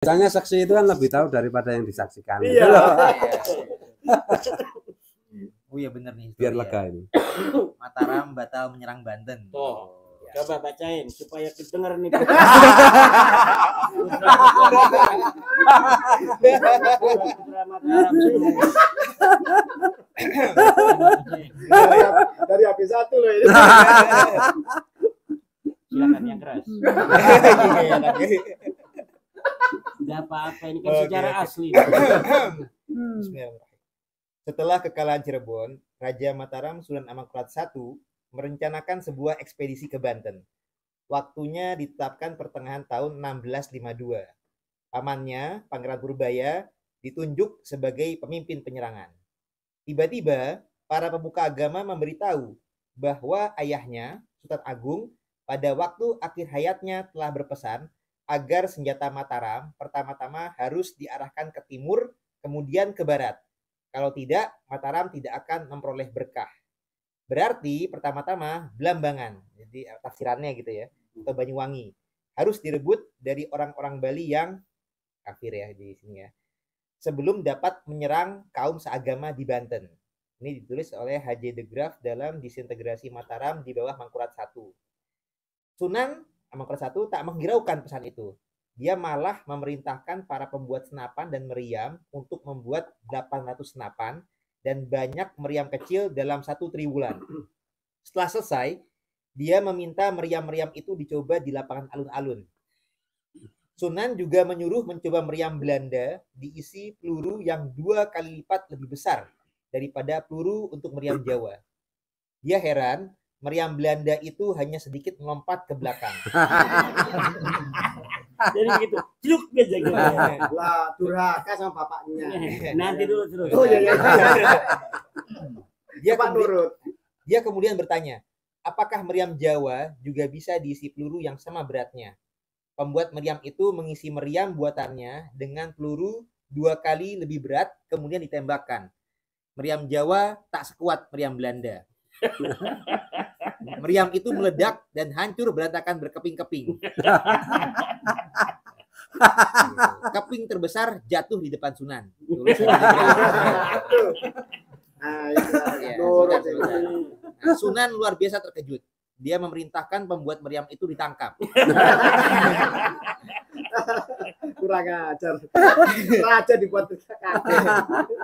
Biasanya saksi itu kan lebih tahu daripada yang disaksikan. Iya. Oh iya bener nih. Biar lega ini. Mataram batal menyerang Banten. Coba bacain supaya kedenger nih. Dari HP1 loh ini. Silakan yang keras. Tidak apa-apa, ini kan secara asli. Setelah kekalahan Cirebon, Raja Mataram Sunan Amangkurat I merencanakan sebuah ekspedisi ke Banten. Waktunya ditetapkan pertengahan tahun 1652. Pamannya, Pangeran Purbaya, ditunjuk sebagai pemimpin penyerangan. Tiba-tiba, para pemuka agama memberitahu bahwa ayahnya, Sultan Agung, pada waktu akhir hayatnya telah berpesan agar senjata Mataram pertama-tama harus diarahkan ke timur, kemudian ke barat. Kalau tidak, Mataram tidak akan memperoleh berkah. Berarti pertama-tama Blambangan, jadi tafsirannya gitu ya, atau Banyuwangi, harus direbut dari orang-orang Bali yang kafir ya di sini ya, sebelum dapat menyerang kaum seagama di Banten. Ini ditulis oleh H.J. de Graaf dalam Disintegrasi Mataram di bawah Mangkurat I. Sunan Amangkurat I tak menghiraukan pesan itu. Dia malah memerintahkan para pembuat senapan dan meriam untuk membuat 800 senapan dan banyak meriam kecil dalam 1 triwulan. Setelah selesai, dia meminta meriam-meriam itu dicoba di lapangan alun-alun. Sunan juga menyuruh mencoba meriam Belanda diisi peluru yang 2 kali lipat lebih besar daripada peluru untuk meriam Jawa. Dia heran, meriam Belanda itu hanya sedikit melompat ke belakang. Jadi begitu, celuk aja gitu. Lah, durhaka sama bapaknya. Nanti dulu terus. Oh iya. Dia kemudian bertanya, apakah meriam Jawa juga bisa diisi peluru yang sama beratnya? Pembuat meriam itu mengisi meriam buatannya dengan peluru 2 kali lebih berat, kemudian ditembakkan. Meriam Jawa tak sekuat meriam Belanda. Meriam itu meledak dan hancur berantakan berkeping-keping. Keping terbesar jatuh di depan Sunan. Sunan luar biasa terkejut. Dia memerintahkan pembuat meriam itu ditangkap. Kurang ajar. Raja dibuat kaget.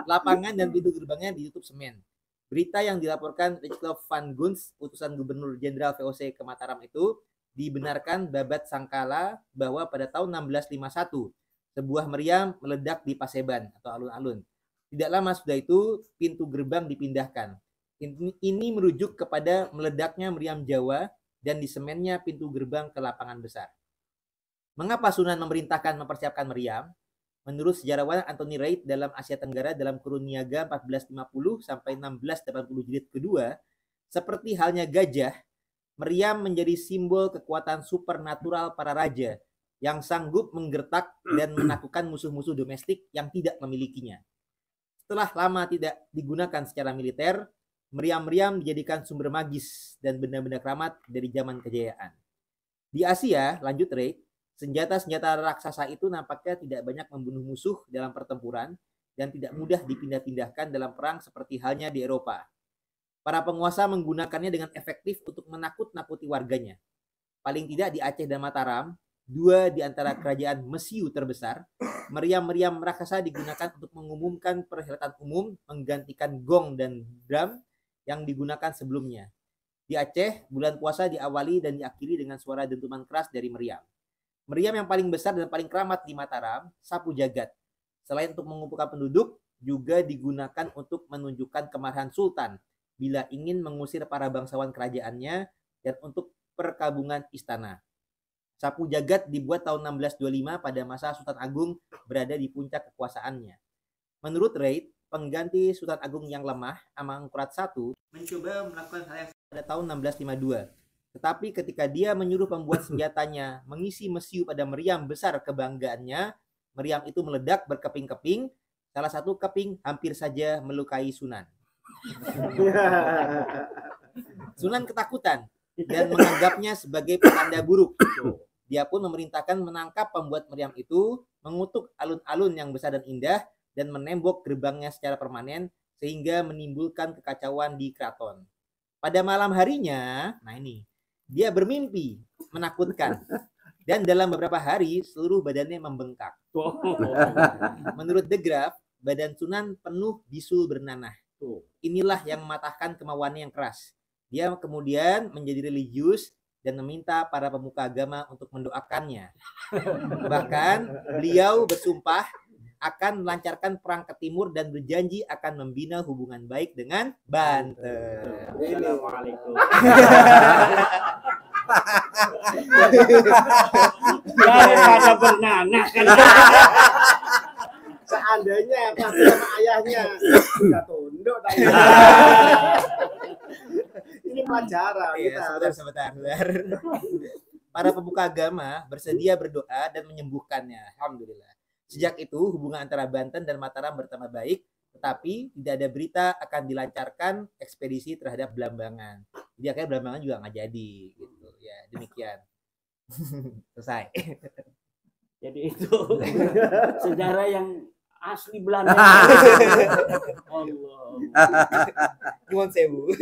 Lapangan dan pintu gerbangnya ditutup semen. Berita yang dilaporkan Richelieu van Guns, utusan Gubernur Jenderal VOC ke Mataram itu, dibenarkan babat sangkala bahwa pada tahun 1651 sebuah meriam meledak di Paseban atau alun-alun. Tidak lama sudah itu pintu gerbang dipindahkan. Ini merujuk kepada meledaknya meriam Jawa dan disemennya pintu gerbang ke lapangan besar. Mengapa Sunan memerintahkan mempersiapkan meriam? Menurut sejarawan Anthony Reid dalam Asia Tenggara dalam kurun niaga 1450 sampai 1680 jilid kedua, seperti halnya gajah, meriam menjadi simbol kekuatan supernatural para raja yang sanggup menggertak dan menaklukkan musuh-musuh domestik yang tidak memilikinya. Setelah lama tidak digunakan secara militer, meriam-meriam dijadikan sumber magis dan benda-benda keramat dari zaman kejayaan. Di Asia, lanjut Reid, senjata-senjata raksasa itu nampaknya tidak banyak membunuh musuh dalam pertempuran dan tidak mudah dipindah-pindahkan dalam perang seperti halnya di Eropa. Para penguasa menggunakannya dengan efektif untuk menakut-nakuti warganya. Paling tidak di Aceh dan Mataram, 2 di antara kerajaan Mesiu terbesar, meriam-meriam raksasa digunakan untuk mengumumkan perhelatan umum, menggantikan gong dan drum yang digunakan sebelumnya. Di Aceh, bulan puasa diawali dan diakhiri dengan suara dentuman keras dari meriam. Meriam yang paling besar dan paling keramat di Mataram, sapu jagat. Selain untuk mengumpulkan penduduk, juga digunakan untuk menunjukkan kemarahan Sultan bila ingin mengusir para bangsawan kerajaannya dan untuk perkabungan istana. Sapu jagat dibuat tahun 1625 pada masa Sultan Agung berada di puncak kekuasaannya. Menurut Reid, pengganti Sultan Agung yang lemah, Amangkurat I, mencoba melakukan hal yang pada tahun 1652. Tetapi ketika dia menyuruh pembuat senjatanya mengisi mesiu pada meriam besar kebanggaannya, meriam itu meledak berkeping-keping. Salah satu keping hampir saja melukai Sunan. Sunan ketakutan dan menganggapnya sebagai petanda buruk. Dia pun memerintahkan menangkap pembuat meriam itu, mengutuk alun-alun yang besar dan indah, dan menembok gerbangnya secara permanen sehingga menimbulkan kekacauan di keraton. Pada malam harinya, nah ini, dia bermimpi menakutkan. Dan dalam beberapa hari seluruh badannya membengkak. Menurut The Graph, badan Sunan penuh bisul bernanah. Inilah yang mematahkan kemauannya yang keras. Dia kemudian menjadi religius dan meminta para pemuka agama untuk mendoakannya. Bahkan beliau bersumpah akan melancarkan perang ke timur dan berjanji akan membina hubungan baik dengan Banten. Assalamualaikum. Daripada bernanah kan. Seandainya pasti sama ayahnya sudah tunduk tadi. Ini pelajaran kita harus. Sebentar. Para pemuka agama bersedia berdoa dan menyembuhkannya. Alhamdulillah. Sejak itu hubungan antara Banten dan Mataram bertambah baik, tetapi tidak ada berita akan dilancarkan ekspedisi terhadap Blambangan. Jadi akhirnya Blambangan juga nggak jadi, gitu. Ya demikian. Selesai. Jadi itu sejarah yang asli Belanda. Allah. Nyuwun sewu.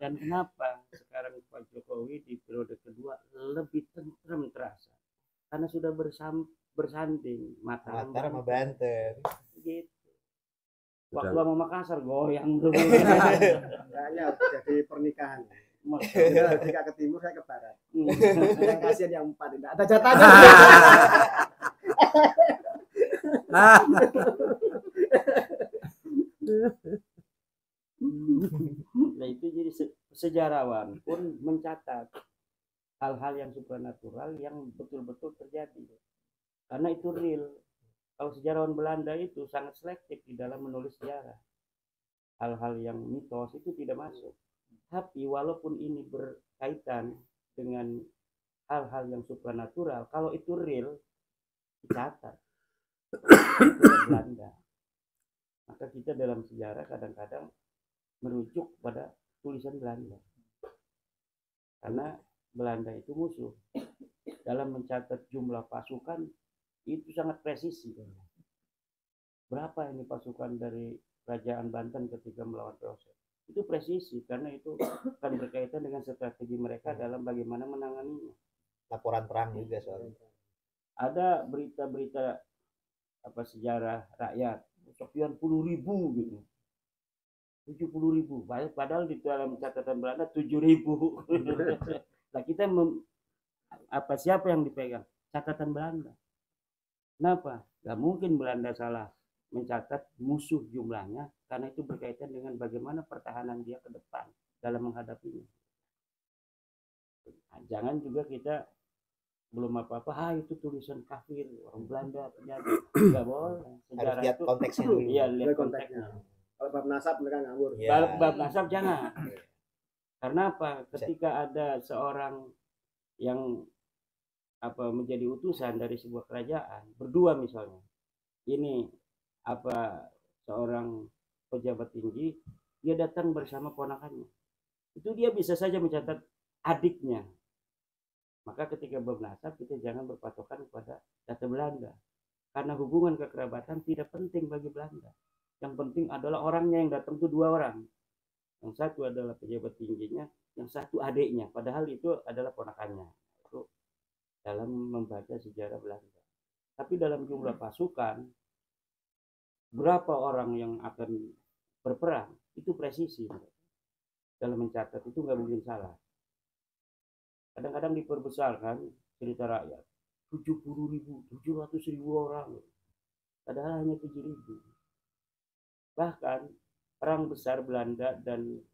Dan kenapa sekarang Pak Jokowi di periode kedua lebih tentrem terasa? Karena sudah bersanding Mataram Mataram sama Banten. gitu. Waktu mau Makassar goyang dulu. Kayaknya jadi pernikahan. Ketika ke timur saya ke barat. Yang kasihan yang 4 tidak ada jatahnya. Nah itu jadi sejarawan pun mencatat hal-hal yang supranatural yang betul-betul terjadi. Karena itu real. Kalau sejarawan Belanda itu sangat selektif di dalam menulis sejarah. Hal-hal yang mitos itu tidak masuk. Tapi walaupun ini berkaitan dengan hal-hal yang supranatural, kalau itu real, dicatat. Itu Belanda. Maka kita dalam sejarah kadang-kadang merujuk pada tulisan Belanda. Karena Belanda itu musuh. Dalam mencatat jumlah pasukan itu sangat presisi. Berapa ini pasukan dari Kerajaan Banten ketika melawan VOC? Itu presisi karena itu akan berkaitan dengan strategi mereka dalam bagaimana menanganinya. Laporan perang juga soalnya. Ada berita-berita sejarah rakyat sekian puluh ribu gitu, 70.000, padahal di dalam catatan Belanda 7.000. Nah kita siapa yang dipegang? Catatan Belanda. Kenapa? Gak mungkin Belanda salah mencatat musuh jumlahnya, karena itu berkaitan dengan bagaimana pertahanan dia ke depan dalam menghadapinya. Nah, jangan juga kita belum apa-apa, itu tulisan kafir orang Belanda terjadi. Nggak boleh. Harus lihat konteksnya dulu. Iya, lihat konteksnya. Kalau bab nasab mereka ngawur. Ya. Bab nasab jangan. Karena apa? Ketika ada seorang yang menjadi utusan dari sebuah kerajaan, berdua misalnya, ini seorang pejabat tinggi, dia datang bersama ponakannya, itu dia bisa saja mencatat adiknya. Maka ketika bab nasab kita jangan berpatokan kepada data Belanda, karena hubungan kekerabatan tidak penting bagi Belanda. Yang penting adalah orangnya yang datang itu 2 orang, yang satu adalah pejabat tingginya, yang satu adiknya, padahal itu adalah ponakannya. Itu dalam membaca sejarah Belanda. Tapi dalam jumlah pasukan, berapa orang yang akan berperang itu presisi dalam mencatat, itu nggak mungkin salah. Kadang-kadang diperbesar kan cerita rakyat, 70.000, 700.000 orang, padahal hanya 7.000. Bahkan perang besar Belanda dan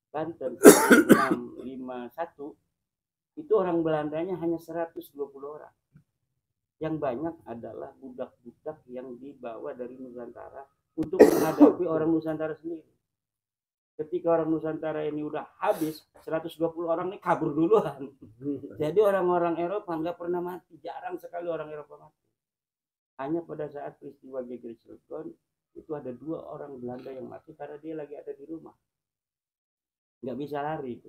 Banten 651 itu orang Belandanya hanya 120 orang. Yang banyak adalah budak-budak yang dibawa dari Nusantara untuk menghadapi orang Nusantara sendiri. Ketika orang Nusantara ini udah habis, 120 orang ini kabur duluan. Jadi orang-orang Eropa nggak pernah mati, jarang sekali orang Eropa mati. Hanya pada saat peristiwa Geger Cilegon itu ada 2 orang Belanda yang mati karena dia lagi ada di rumah, nggak bisa lari.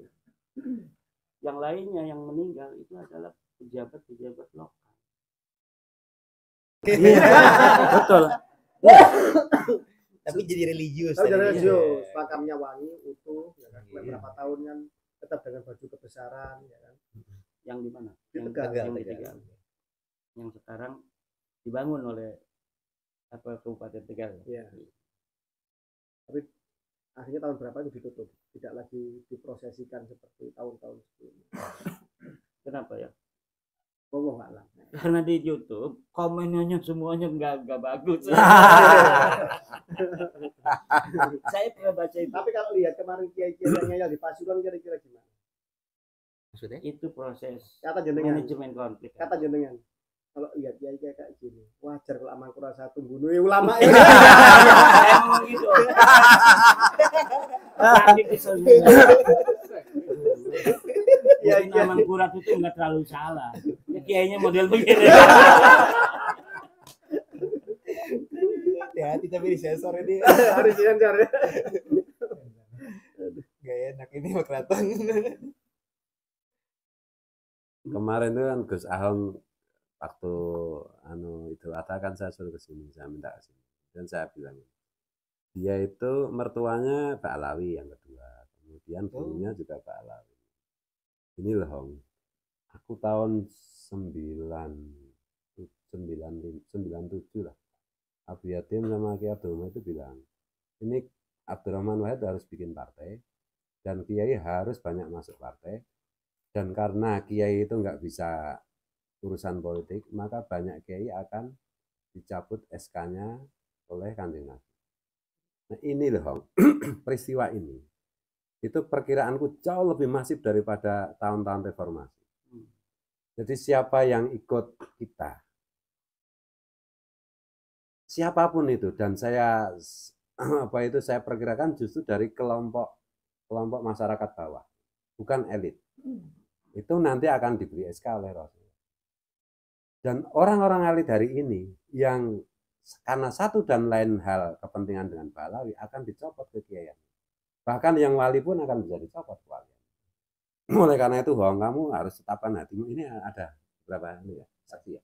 Yang lainnya yang meninggal itu adalah pejabat lokal. Iya, betul. Tapi jadi religius. Tapi tadi. jadi religius, makamnya wangi utuh, ya kan. Iya. Beberapa tahun kan tetap dengan baju kebesaran, ya kan. Yang di mana? Di Yang Tegal. yang di Tegal. Yang sekarang dibangun oleh Kabupaten Tegal. Iya. Tapi akhirnya tahun berapa itu ditutup, tidak lagi diprosesikan seperti tahun-tahun sebelumnya. Kenapa ya? Oh, nggak lah. Karena di YouTube komennya semuanya nggak bagus. Saya pernah baca itu. Tapi kalau lihat kemarin kiai-kiai yang ngeyel di Pasuruan kira-kira gimana? Maksudnya? Itu proses Kata jenengan. manajemen konflik. Kata jenengan. Kalau lihat kiai kayak gini, wajar kalau Amangkurat satu bunuh ulama Saya ini. ngomong gitu. Tapi keselnya. Iya, Mungkin Amangkurat itu nggak terlalu salah. Ya, kiainya model begini. Hati-hati tapi disensor ini. Harus sensor ya. Gak enak ini mah keraton. Kemarin itu kan Gus Ahong waktu itu Adha kan saya suruh ke sini, saya minta ke sini. Dan saya bilang, dia itu mertuanya Pak Alawi yang kedua, kemudian gurunya juga Pak Alawi. Ini loh Hong, aku tahun 97 lah. Abu Yatim sama Kiai Abdurrahman itu bilang, ini Abdurrahman Wahid harus bikin partai, dan Kiai harus banyak masuk partai, dan karena Kiai itu nggak bisa urusan politik, maka banyak Kiai akan dicabut SK-nya oleh Kanjeng Nabi. Nah ini loh Hong, peristiwa ini, itu perkiraanku jauh lebih masif daripada tahun-tahun reformasi. Jadi siapa yang ikut kita, siapapun itu, dan saya saya perkirakan justru dari kelompok masyarakat bawah, bukan elit. Itu nanti akan diberi SK oleh Rasul. Dan orang-orang elit hari ini yang karena satu dan lain hal kepentingan dengan Pak Alawi akan dicopot kekiaian. Bahkan yang wali pun akan bisa dicopot wali. Oleh karena itu, Hong, kamu harus tetapkan hatimu. Ini ada berapa ini ya, saksi ya.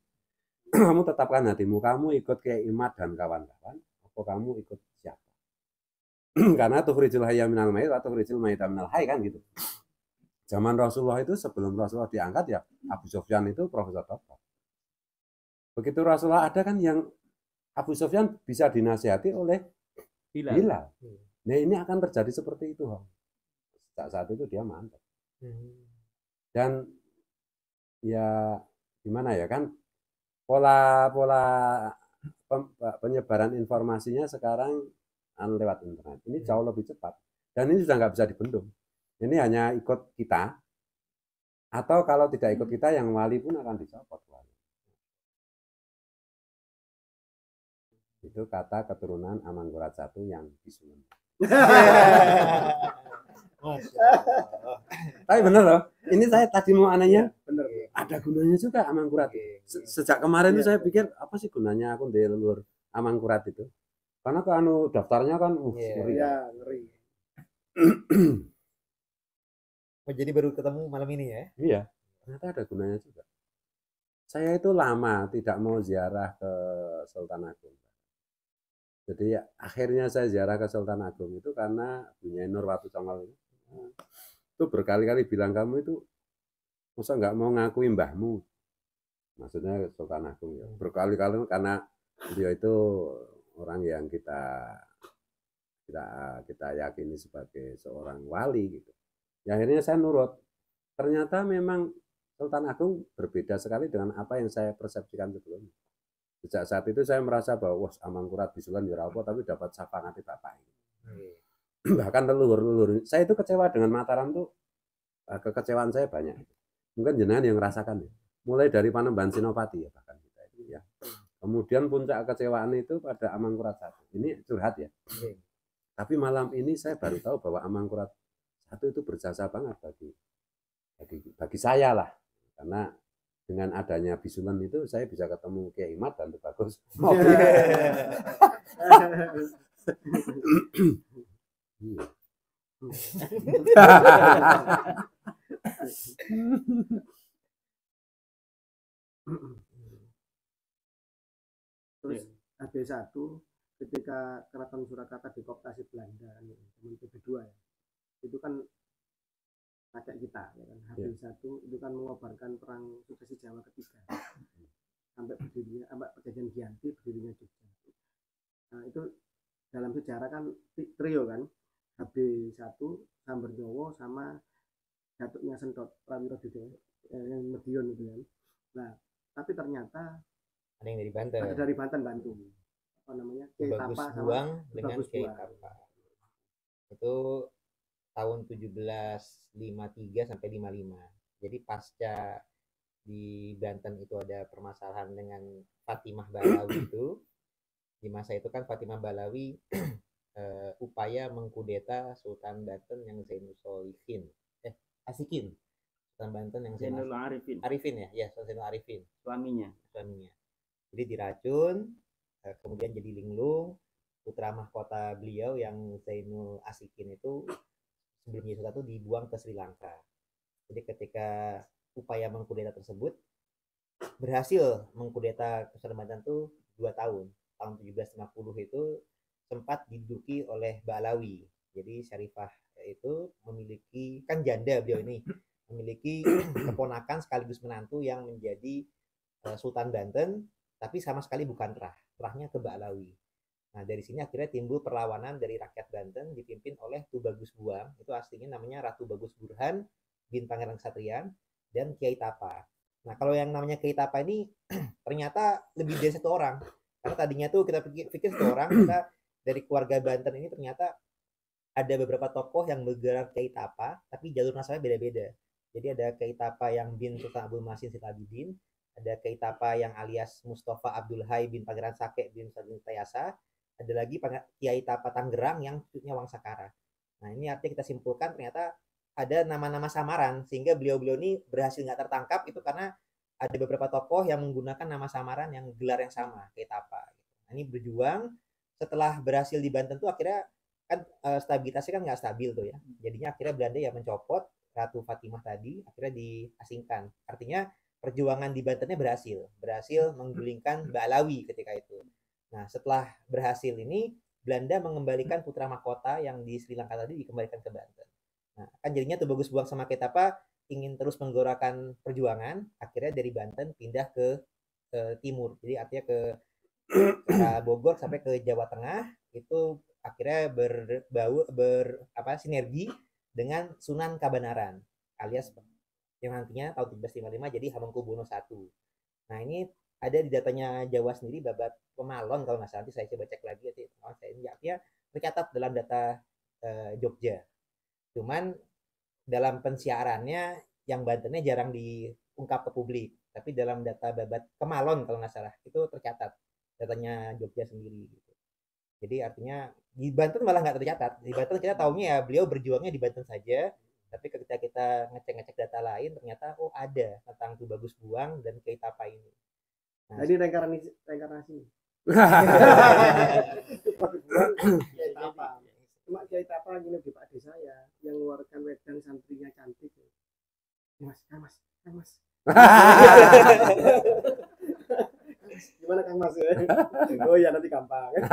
Kamu tetapkan hatimu, kamu ikut Kiai Imad dan kawan-kawan, atau kamu ikut siapa? Karena tukhrijul hayya minal mayyit atau tukhrijul mayyita minal hayy kan gitu. Zaman Rasulullah itu sebelum Rasulullah diangkat ya Abu Sufyan itu profesor doktor. Begitu Rasulullah ada kan yang Abu Sufyan bisa dinasihati oleh Bilal. Nah ini akan terjadi seperti itu, Hong. Saat itu dia mantap. Dan ya gimana ya kan pola penyebaran informasinya sekarang lewat internet. Ini jauh lebih cepat. Dan ini sudah nggak bisa dibendung. Ini hanya ikut kita. Atau kalau tidak ikut kita, yang wali pun akan dicopot. Itu kata keturunan Amangkurat I yang disusun. Tapi bener loh, ini saya tadi mau anehnya, Bener. ada gunanya juga Amangkurat. Sejak kemarin itu saya pikir apa sih gunanya aku di leluhur Amangkurat itu? Karena kan daftarnya kan ngeri. Ya, ngeri. Jadi baru ketemu malam ini ya? Iya, ternyata ada gunanya juga. Saya itu lama tidak mau ziarah ke Sultan Agung. Jadi akhirnya saya ziarah ke Sultan Agung itu karena Bunyai Nur Watu Congol itu berkali-kali bilang, kamu itu masa nggak mau ngakui mbahmu, maksudnya Sultan Agung ya. Berkali-kali karena beliau itu orang yang kita yakini sebagai seorang wali gitu. Ya akhirnya saya nurut. Ternyata memang Sultan Agung berbeda sekali dengan apa yang saya persepsikan sebelumnya. Sejak saat itu saya merasa bahwa wah Amangkurat bisulan ya apa, tapi dapat sapangati bapak ini. Bahkan leluhur saya itu kecewa dengan Mataram tuh, kekecewaan saya banyak. Mungkin jenengan yang merasakan ya. Mulai dari Panembahan Senopati ya bahkan kita itu ya. Kemudian puncak kekecewaan itu pada Amangkurat I. Ini curhat ya. Tapi malam ini saya baru tahu bahwa Amangkurat I itu berjasa banget bagi saya lah. Karena dengan adanya bisulan itu saya bisa ketemu Kiai Imad dan bagus. Terus HB1 ketika Keraton Surakarta dikooptasi Belanda zaman PB2 ya. Itu kan kakek kita ya kan. HB1 itu kan mengobarkan perang suksesi Jawa ketiga. Sampai perjanjian Giyanti, berdirinya Jogja. Nah, itu dalam sejarah kan trio kan. HB1, Sambernyowo sama Datuknya Sentot, Prawiro yang Medion itu kan. Nah, tapi ternyata ada yang dari Banten. Ada dari Banten bantu. Apa namanya? Kiai Bagus Tapa Buang sama dengan Bagus Kiai Buang. Tapa. Itu tahun 1753 sampai 55. Jadi pasca di Banten itu ada permasalahan dengan Fatimah Balawi itu. Di masa itu kan Fatimah Balawi upaya mengkudeta Sultan Banten yang Zainul Solihin. Asikin. Sultan Banten yang Zainul Arifin. Arifin ya? Ya, Zainul Arifin. Suaminya. Jadi diracun, kemudian jadi linglung. Putra mahkota beliau yang Zainul Asikin itu sebelum jadi sultan itu dibuang ke Sri Lanka. Jadi ketika upaya mengkudeta tersebut berhasil mengkudeta Sultan Banten itu 2 tahun. Tahun 1750 itu sempat diduduki oleh Balawi. Jadi Syarifah itu memiliki, kan janda beliau ini, memiliki keponakan sekaligus menantu yang menjadi Sultan Banten, tapi sama sekali bukan terahnya ke Balawi. Nah dari sini akhirnya timbul perlawanan dari rakyat Banten dipimpin oleh Tu Bagus Buang, itu aslinya namanya Ratu Bagus Burhan bin Pangeran Satrian, dan Kiai Tapa. Nah kalau yang namanya Kiai Tapa ini ternyata lebih dari 1 orang, karena tadinya tuh kita pikir 1 orang, kita dari keluarga Banten ini ternyata ada beberapa tokoh yang bergerak Kiai Tapa, tapi jalur nasabnya beda-beda. Jadi ada Kiai Tapa yang bin Sultan Abdul Masin Sitabidin, ada Kiai Tapa yang alias Mustafa Abdul Hai bin Pangeran Sake bin Sadin Tayasa, ada lagi Kiai Tapa Tangerang yang cucunya Wangsakara. Nah ini artinya kita simpulkan ternyata ada nama-nama samaran, sehingga beliau-beliau ini berhasil nggak tertangkap itu karena ada beberapa tokoh yang menggunakan nama samaran yang gelar yang sama, Kiai Tapa. Nah, ini berjuang, setelah berhasil di Banten tuh akhirnya kan stabilitasnya kan nggak stabil tuh ya. Jadinya akhirnya Belanda ya mencopot Ratu Fatimah tadi, akhirnya diasingkan. Artinya perjuangan di Bantennya berhasil menggulingkan Balawi ketika itu. Nah setelah berhasil ini Belanda mengembalikan putra mahkota yang di Sri Lanka tadi dikembalikan ke Banten. Nah kan jadinya Tuh Bagus Buang sama Kiai Tapa ingin terus menggerakkan perjuangan, akhirnya dari Banten pindah ke timur, jadi artinya ke Bogor sampai ke Jawa Tengah, itu akhirnya sinergi dengan Sunan Kabanaran alias yang nantinya tahun 1755 jadi Hamengkubuwono I. Nah ini ada di datanya Jawa sendiri babat Pemalon kalau nggak salah, nanti saya coba cek lagi ya, tercatat dalam data Jogja. Cuman dalam pensiarannya yang Bantennya jarang diungkap ke publik, tapi dalam data babat Kemalon kalau nggak salah itu tercatat datanya Jogja sendiri gitu. Jadi artinya di Banten malah nggak tercatat. Di Banten kita taunya ya beliau berjuangnya di Banten saja, tapi ketika kita ngecek data lain ternyata ada tentang Tuh Bagus Buang dan Kiai Tapa ini. Nah, ini reinkarnasi. Kiai Tapa. Cuma Kiai Tapa gini di Pak Desa saya yang mengeluarkan wedang santrinya cantik. Mas. Gimana Kang Mas? Oh ya nanti gampang. Nah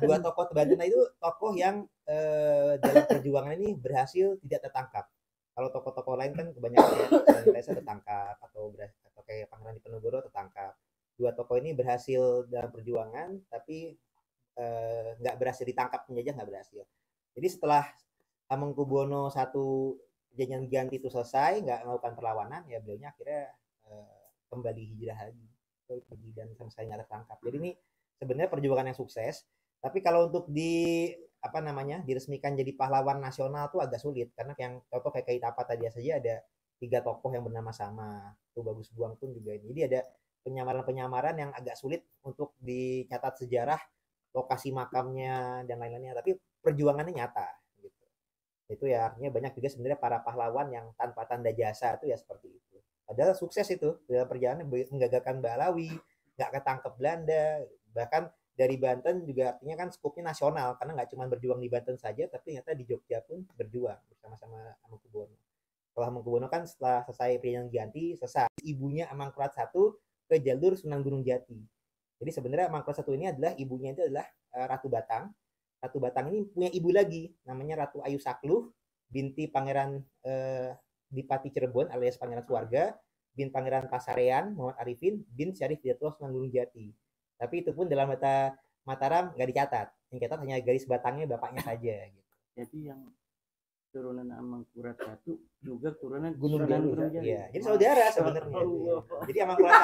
2 tokoh Banten itu tokoh yang dalam perjuangan ini berhasil tidak tertangkap. Kalau tokoh-tokoh lain kan kebanyakan Tayasa tertangkap atau kayak Pangeran Diponegoro tertangkap. 2 tokoh ini berhasil dalam perjuangan tapi nggak berhasil ditangkap penjajah, nggak berhasil. Jadi setelah Hamengkubuwono I perjanjian Giyanti itu selesai, nggak melakukan perlawanan, ya beliaunya akhirnya kembali hijrah lagi pergi dan sama sekali nggak tertangkap. Jadi ini sebenarnya perjuangan yang sukses, tapi kalau untuk diresmikan jadi pahlawan nasional tuh agak sulit, karena yang contoh kayak Kiai Tapa tadi saja ada 3 tokoh yang bernama sama, Tuh Bagus Buang pun juga ini. Jadi ada penyamaran-penyamaran yang agak sulit untuk dicatat sejarah, lokasi makamnya dan lain-lainnya, tapi perjuangannya nyata gitu. Itu ya artinya banyak juga sebenarnya para pahlawan yang tanpa tanda jasa itu ya seperti itu. Padahal sukses itu dalam perjalanan menggagalkan Balawi, nggak ketangkep Belanda, bahkan dari Banten juga artinya kan skupnya nasional, karena nggak cuma berjuang di Banten saja, tapi ternyata di Jogja pun berjuang bersama-sama Hamengkubuwono. Kalau Hamengkubuwono kan setelah selesai Priangan Giyanti selesai, ibunya Amangkurat I ke jalur Sunan Gunung Jati. Jadi sebenarnya Amangkurat I ini adalah ibunya itu adalah Ratu Batang. Ratu Batang ini punya ibu lagi namanya Ratu Ayu Sakluh binti Pangeran Dipati Cirebon alias Pangeran Suwarga bin Pangeran Pasarean Muhammad Arifin bin Syarif Hidayatullah Sunan Gunung Jati. Tapi itu pun dalam data Mataram nggak dicatat. Yang dicatat hanya garis batangnya bapaknya saja. Gitu. Jadi yang turunan Amangkurat I juga turunan Gunung Sunan Jati. Jati. Iya, jadi saudara sebenarnya. Allah. Jadi Amangkurat I.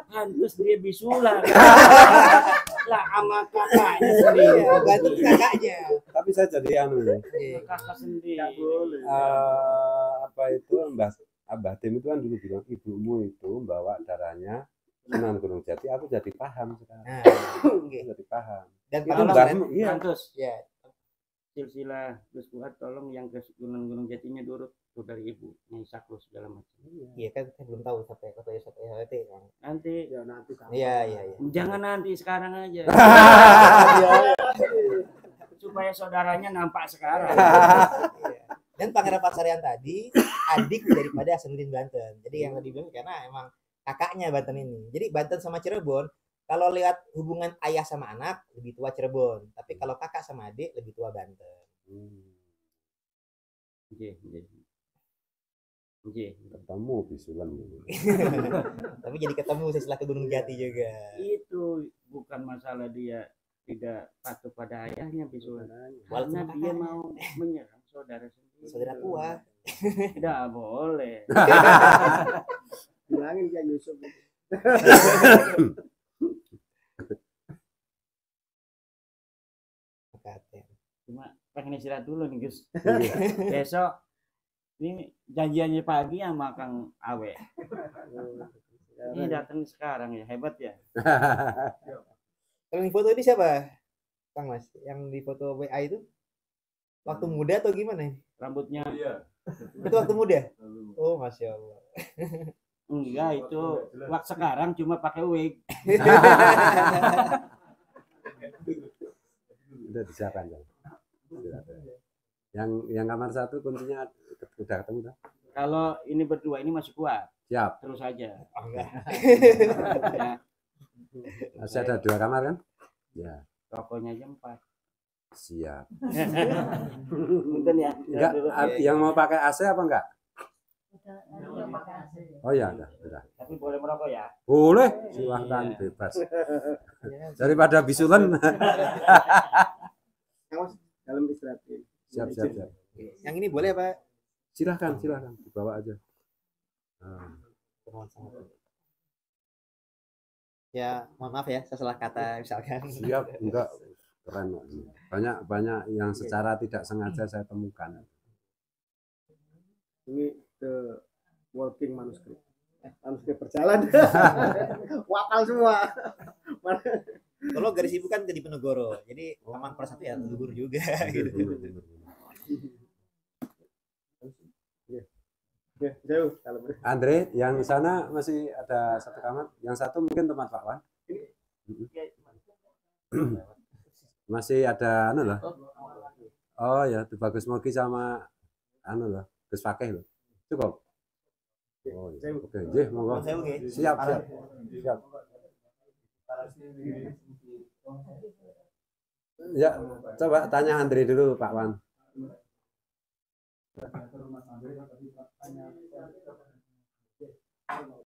Pantes dia bisulan. Lah sama kakaknya sendiri. Iya, bantu kakaknya. Tapi saya jadi anu ya. Kakak sendiri. Nggak boleh. Apa itu Mbah Tim itu kan dulu bilang ibumu itu bawa darahnya Sunan Gunung Jati, aku jadi paham sekarang. Nah, Aku oke. jadi paham. Dan Itu Tolong, mbahmu, iya. Pantes. ya, Silsilah Gus Fuad tolong yang ke Gunung Jatinya durut tuh dari ibu Nyai Saklu segala macam. iya kan saya belum tahu sampai itu. Nanti Ya nanti kamu. Iya. jangan nanti sekarang aja. Supaya saudaranya nampak sekarang. Iya. Dan Pangeran Pasarean tadi adik daripada Hasanuddin Banten. Jadi yang tadi bilang karena emang kakaknya Banten ini. Jadi Banten sama Cirebon kalau lihat hubungan ayah sama anak lebih tua Cirebon, tapi kalau kakak sama adik lebih tua Banten. Nggih. Ketemu bisulan gitu. Tapi jadi ketemu setelah ke Gunung Jati juga. Itu bukan masalah dia tidak patuh pada ayahnya bisulan. Karena Walaupun dia kakaknya. mau menyerang saudara sendiri. Saudara tua. Tidak boleh. Bilangin kayak Yusuf. Cuma pengen istirahat dulu nih Gus. Iya. Besok ini janjiannya pagi sama Kang Awe. Ini datang sekarang ya, hebat ya. Kalau yang foto ini siapa? Kang Mas, yang di foto WA itu waktu muda atau gimana? Rambutnya Itu waktu muda? Oh, Masya Allah. enggak itu waktu sekarang cuma pakai wig. Udah disiapkan kan. Yang kamar satu kuncinya udah ketemu dah. Kalau ini berdua ini masih kuat, Siap. terus aja. Enggak. Ya, Masih ada 2 kamar kan? Ya, tokonya aja 4. siap. Mungkin ya. Enggak, yang mau pakai AC apa enggak? Oh ya, udah. Tapi boleh merokok ya. Boleh, silahkan bebas. Daripada bisulan. Kamu dalam istirahat. Siap. Yang ini boleh Pak? Silahkan, dibawa aja. Ya, mohon maaf ya, saya salah kata misalkan. Siap, enggak keren. Banyak yang secara tidak sengaja saya temukan. Ini the walking manuscript. Manuskrip berjalan. Wakal semua. Kalau garis ibu kan di Penegoro, jadi Amangkurat I ya leluhur juga. Gitu. Ya, jauh kalau Andre, yang sana masih ada 1 kamar. Yang satu mungkin tempat Pak Wan. Masih ada anu loh. Oh ya, itu Bagus Mogi sama anu loh, Gus Fakih loh. Cukup. Oh, iya. Oke, nggih, monggo. Siap. Ya, coba tanya Andre dulu Pak Wan.